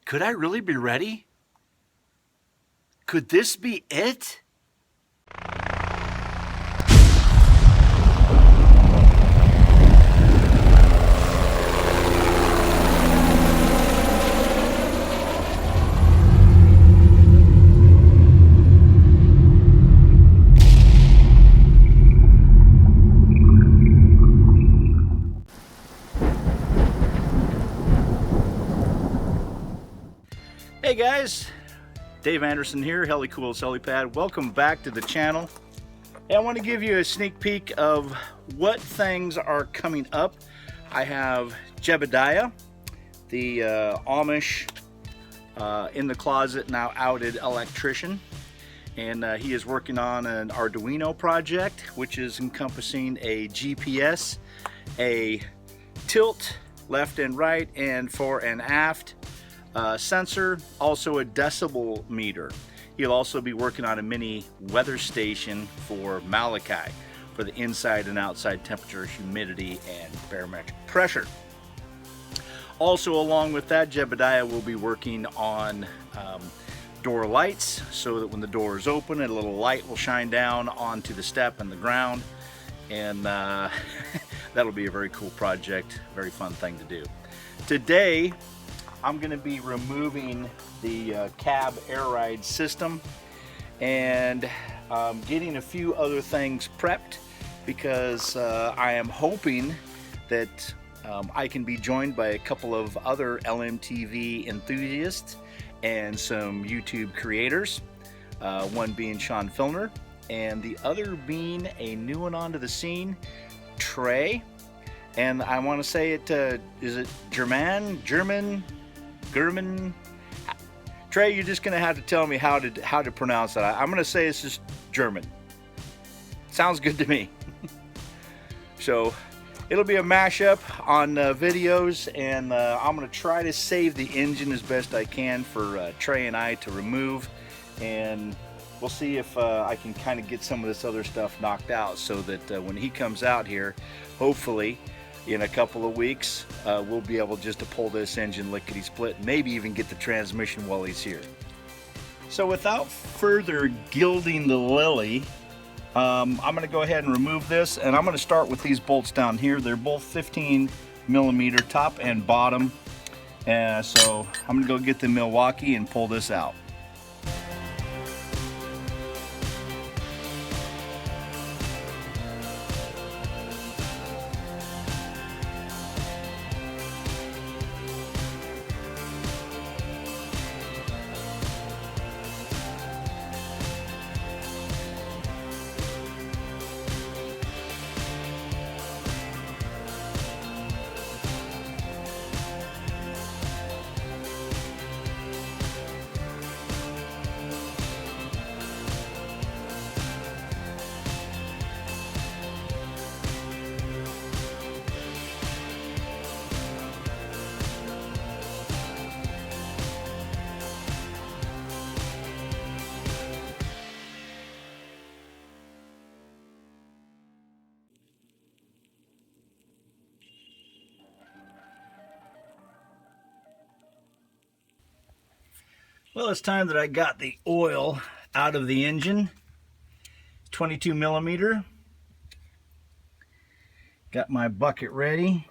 Could I really be ready? Could this be it? Hey guys, Dave Anderson here, Helicool Helipad. Welcome back to the channel. Hey, I want to give you a sneak peek of what things are coming up. I have Jebediah, the Amish in the closet now outed electrician, and he is working on an Arduino project, which is encompassing a GPS, a tilt left and right and fore and aft sensor, also a decibel meter. He'll also be working on a mini weather station for Malachi for the inside and outside temperature, humidity, and barometric pressure. Also, along with that, Jebediah will be working on door lights so that when the door is open, a little light will shine down onto the step and the ground, and that'll be a very cool project, very fun thing to do. Today, I'm going to be removing the cab air ride system and getting a few other things prepped, because I am hoping that I can be joined by a couple of other LMTV enthusiasts and some YouTube creators, one being Sean Filner and the other being a new one onto the scene, Trey. And I want to say it, is it German? Trey, you're just gonna have to tell me how to pronounce that. I'm gonna say it's just German. Sounds good to me. So it'll be a mashup on videos, and I'm gonna try to save the engine as best I can for Trey and I to remove, and we'll see if I can kind of get some of this other stuff knocked out, so that when he comes out here, hopefully in a couple of weeks, we'll be able just to pull this engine lickety split, maybe even get the transmission while he's here. So without further gilding the lily, I'm going to go ahead and remove this, and I'm going to start with these bolts down here. They're both 15mm top and bottom, so I'm going to go get the Milwaukee and pull this out. Well, it's time that I got the oil out of the engine. 22mm. Got my bucket ready.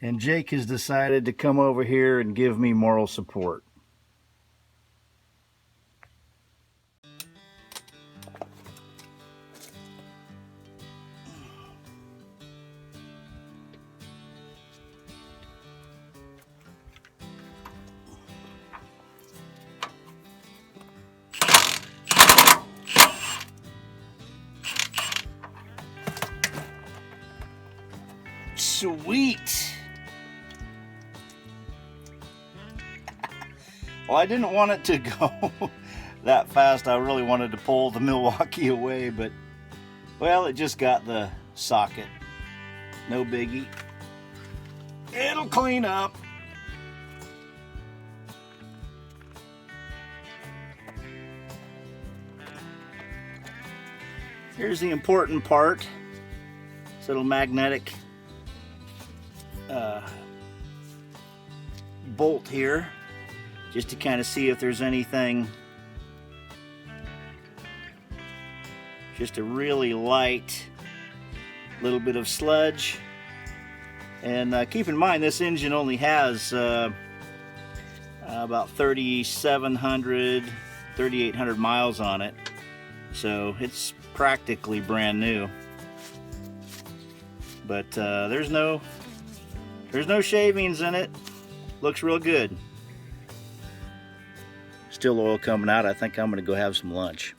And Jake has decided to come over here and give me moral support. Sweet. Well, I didn't want it to go that fast. I really wanted to pull the Milwaukee away, but, well, it just got the socket. No biggie. It'll clean up. Here's the important part. This little magnetic bolt here just to kind of see if there's anything. Just a really light little bit of sludge. And keep in mind, this engine only has about 3,700, 3,800 miles on it. So it's practically brand new. But there's no shavings in it. Looks real good. Still oil coming out. I think I'm gonna go have some lunch.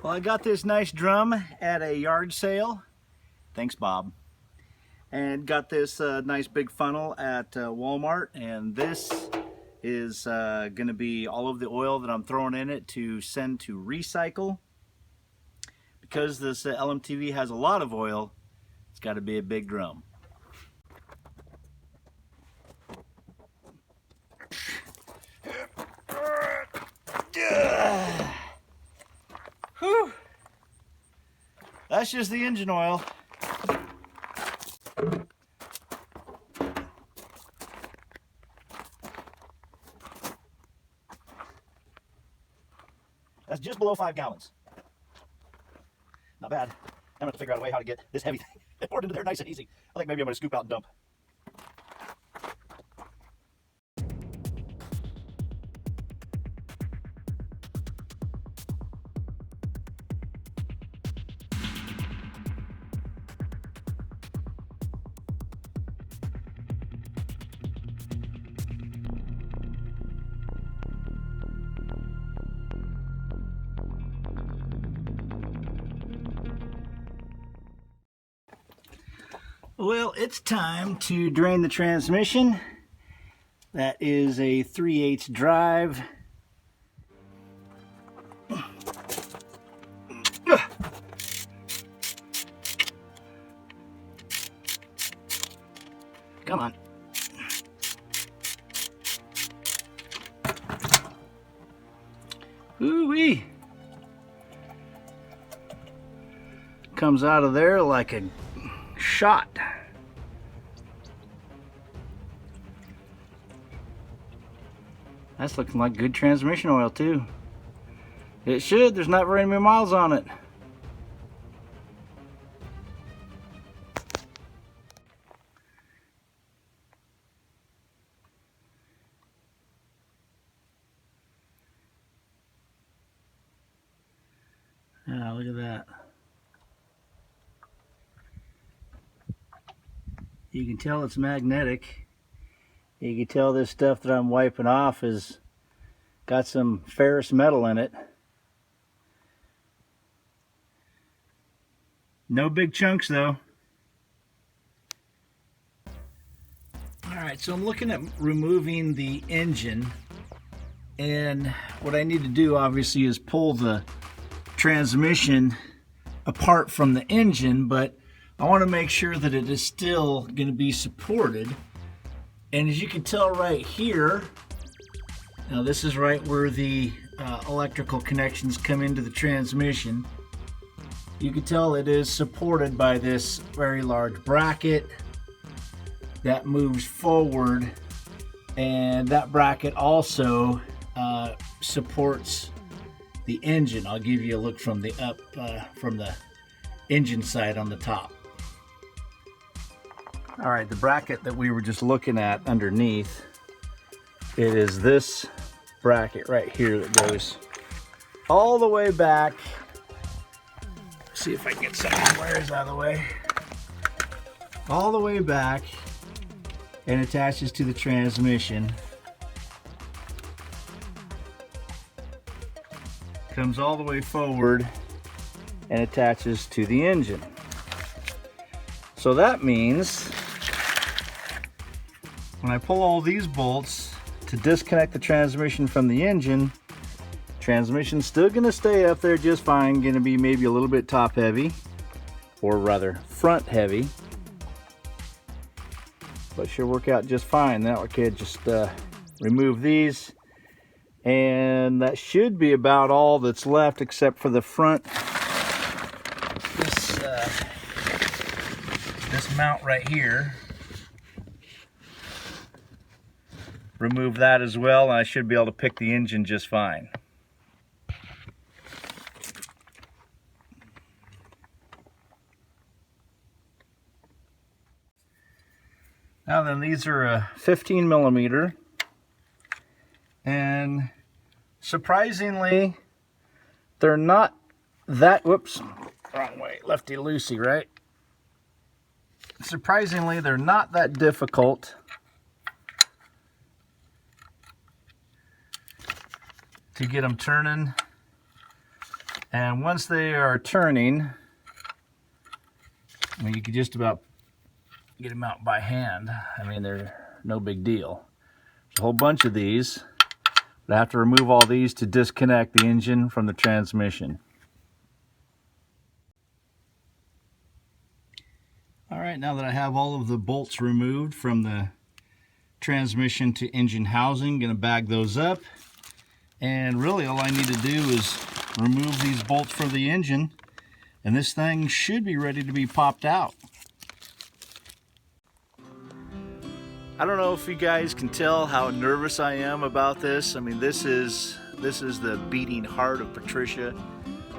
Well, I got this nice drum at a yard sale. Thanks, Bob. And got this nice big funnel at Walmart. And this is going to be all of the oil that I'm throwing in it to send to recycle. Because this LMTV has a lot of oil, it's got to be a big drum. Whew. That's just the engine oil. That's just below 5 gallons. Not bad. I'm gonna have to figure out a way how to get this heavy thing poured into there nice and easy. I think maybe I'm gonna scoop out and dump. Well, it's time to drain the transmission. That is a 3/8 drive. Come on. Ooh-wee. Comes out of there like a shot. That's looking like good transmission oil too. It should, there's not very many miles on it. Ah, look at that. You can tell it's magnetic. You can tell this stuff that I'm wiping off has got some ferrous metal in it. No big chunks though. Alright, so I'm looking at removing the engine, and what I need to do obviously is pull the transmission apart from the engine, but I want to make sure that it is still going to be supported. And as you can tell right here, now this is right where the electrical connections come into the transmission. You can tell it is supported by this very large bracket that moves forward, and that bracket also supports the engine. I'll give you a look from the from the engine side on the top. All right, the bracket that we were just looking at underneath, it is this bracket right here that goes all the way back. See if I can get some of the wires out of the way. All the way back, and attaches to the transmission. Comes all the way forward and attaches to the engine. So that means when I pull all these bolts to disconnect the transmission from the engine, transmission's still going to stay up there just fine, going to be maybe a little bit top heavy, or rather front heavy, but should work out just fine. Now I could just remove these, and that should be about all that's left except for the front. this mount right here. Remove that as well, and I should be able to pick the engine just fine. Now then, these are a 15 millimeter, and surprisingly, they're not that, whoops, wrong way, lefty-loosey, right? Surprisingly, they're not that difficult to get them turning. And once they are turning, I mean, you can just about get them out by hand. I mean, they're no big deal. There's a whole bunch of these, but I have to remove all these to disconnect the engine from the transmission. All right, now that I have all of the bolts removed from the transmission to engine housing, I'm going to bag those up. And really all I need to do is remove these bolts for the engine, and this thing should be ready to be popped out. I don't know if you guys can tell how nervous I am about this. I mean, this is the beating heart of Patricia.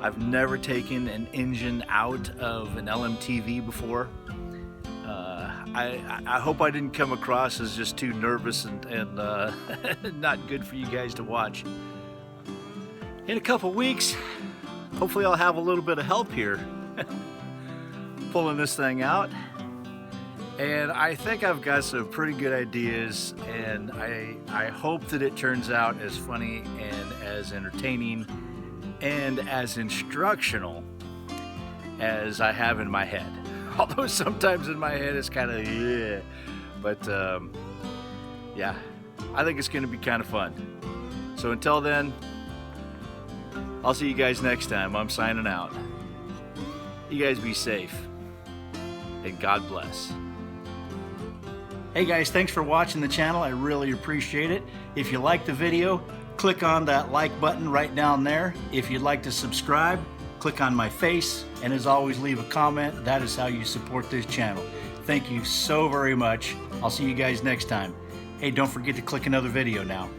I've never taken an engine out of an LMTV before. I hope I didn't come across as just too nervous and not good for you guys to watch. In a couple weeks, hopefully I'll have a little bit of help here pulling this thing out. And I think I've got some pretty good ideas, and I hope that it turns out as funny and as entertaining and as instructional as I have in my head. Although sometimes in my head it's kind of, yeah. But yeah, I think it's going to be kind of fun. So until then, I'll see you guys next time. I'm signing out. You guys be safe, and God bless. Hey guys, thanks for watching the channel. I really appreciate it. If you like the video, click on that like button right down there. If you'd like to subscribe, click on my face, and as always, leave a comment. That is how you support this channel. Thank you so very much. I'll see you guys next time. Hey, don't forget to click another video now.